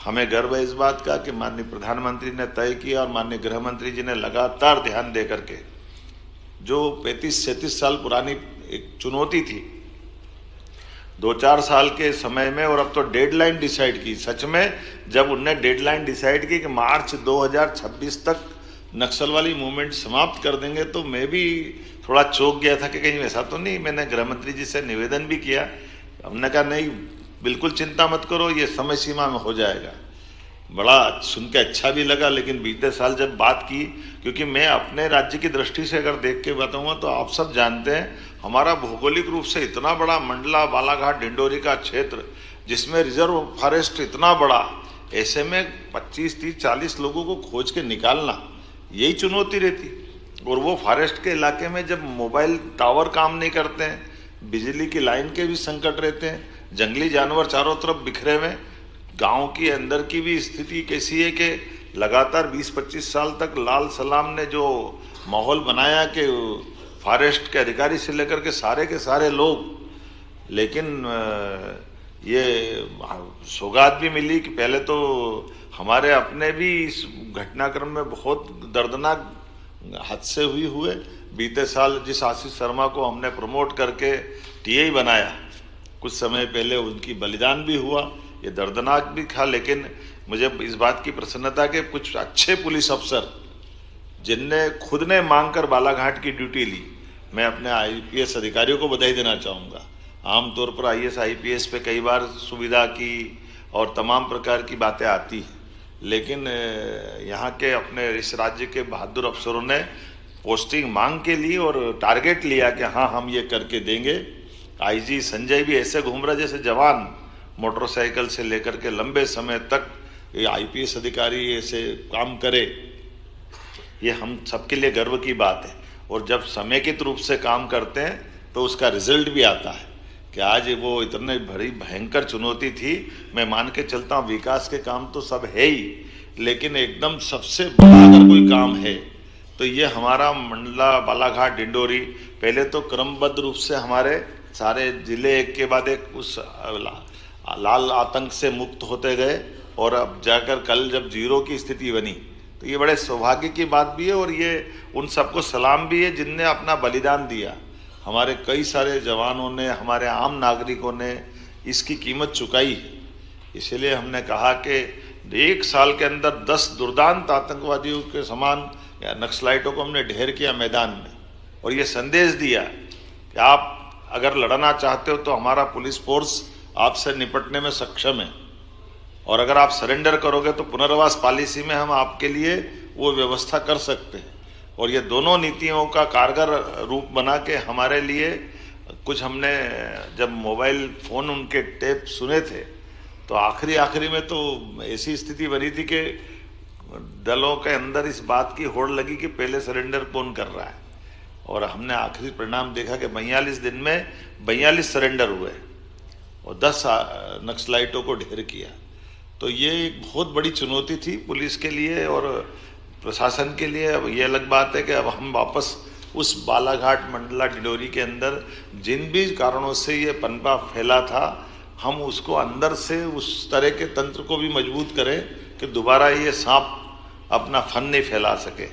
हमें गर्व है इस बात का कि माननीय प्रधानमंत्री ने तय किया और माननीय गृह मंत्री जी ने लगातार ध्यान दे करके, जो 35-37 साल पुरानी एक चुनौती थी 2-4 साल के समय में, और अब तो डेडलाइन डिसाइड की। सच में जब उनने डेडलाइन डिसाइड की कि मार्च 2026 तक नक्सल वाली मूवमेंट समाप्त कर देंगे, तो मैं भी थोड़ा चौंक गया था कि कहीं ऐसा तो नहीं। मैंने गृह मंत्री जी से निवेदन भी किया, हमने कहा नहीं बिल्कुल चिंता मत करो, ये समय सीमा में हो जाएगा। बड़ा सुन के अच्छा भी लगा। लेकिन बीते साल जब बात की, क्योंकि मैं अपने राज्य की दृष्टि से अगर देख के बताऊंगा तो आप सब जानते हैं हमारा भौगोलिक रूप से इतना बड़ा मंडला बालाघाट डिंडोरी का क्षेत्र, जिसमें रिजर्व फॉरेस्ट इतना बड़ा, ऐसे में 25-30-40 लोगों को खोज के निकालना यही चुनौती रहती। और वो फॉरेस्ट के इलाके में जब मोबाइल टावर काम नहीं करते हैं, बिजली की लाइन के भी संकट रहते हैं, जंगली जानवर चारों तरफ बिखरे हुए, गांव की अंदर की भी स्थिति कैसी है कि लगातार 20-25 साल तक लाल सलाम ने जो माहौल बनाया कि फॉरेस्ट के अधिकारी से लेकर के सारे लोग, लेकिन ये सौगात भी मिली कि पहले तो हमारे अपने भी इस घटनाक्रम में बहुत दर्दनाक हादसे हुए। बीते साल जिस आशीष शर्मा को हमने प्रमोट करके टीआई बनाया, कुछ समय पहले उनकी बलिदान भी हुआ, ये दर्दनाक भी था। लेकिन मुझे इस बात की प्रसन्नता के कुछ अच्छे पुलिस अफसर जिनने खुद ने मांग कर बालाघाट की ड्यूटी ली, मैं अपने आईपीएस अधिकारियों को बधाई देना चाहूँगा। आमतौर पर आईएएस आईपीएस पे कई बार सुविधा की और तमाम प्रकार की बातें आती हैं, लेकिन यहाँ के अपने इस राज्य के बहादुर अफसरों ने पोस्टिंग मांग के लिए और टारगेट लिया कि हाँ हम ये करके देंगे। आईजी संजय भी ऐसे घूम रहा जैसे जवान, मोटरसाइकिल से लेकर के लंबे समय तक ये आईपीएस अधिकारी ऐसे काम करे, ये हम सबके लिए गर्व की बात है। और जब समेकित रूप से काम करते हैं तो उसका रिजल्ट भी आता है कि आज वो इतनी बड़ी भयंकर चुनौती थी। मैं मान के चलता हूँ विकास के काम तो सब है ही, लेकिन एकदम सबसे बड़ा अगर कोई काम है तो ये हमारा मंडला बालाघाट डिंडोरी, पहले तो क्रमबद्ध रूप से हमारे सारे जिले एक के बाद एक उस लाल आतंक से मुक्त होते गए, और अब जाकर कल जब जीरो की स्थिति बनी तो ये बड़े सौभाग्य की बात भी है। और ये उन सबको सलाम भी है जिनने अपना बलिदान दिया। हमारे कई सारे जवानों ने, हमारे आम नागरिकों ने इसकी कीमत चुकाई है। इसलिए हमने कहा कि 1 साल के अंदर 10 दुर्दांत आतंकवादियों के समान या नक्सलाइटों को हमने ढेर किया मैदान में, और ये संदेश दिया कि आप अगर लड़ना चाहते हो तो हमारा पुलिस फोर्स आपसे निपटने में सक्षम है, और अगर आप सरेंडर करोगे तो पुनर्वास पॉलिसी में हम आपके लिए वो व्यवस्था कर सकते हैं। और ये दोनों नीतियों का कारगर रूप बना के हमारे लिए कुछ हमने जब मोबाइल फ़ोन उनके टेप सुने थे तो आखिरी में तो ऐसी स्थिति बनी थी कि दलों के अंदर इस बात की होड़ लगी कि पहले सरेंडर कौन कर रहा है। और हमने आखिरी परिणाम देखा कि 42 दिन में 42 सरेंडर हुए और 10 नक्सलाइटों को ढेर किया। तो ये एक बहुत बड़ी चुनौती थी पुलिस के लिए और प्रशासन के लिए। अब ये अलग बात है कि अब हम वापस उस बालाघाट मंडला डिंडोरी के अंदर जिन भी कारणों से ये पनपा फैला था, हम उसको अंदर से उस तरह के तंत्र को भी मजबूत करें कि दोबारा ये सांप अपना फन नहीं फैला सके।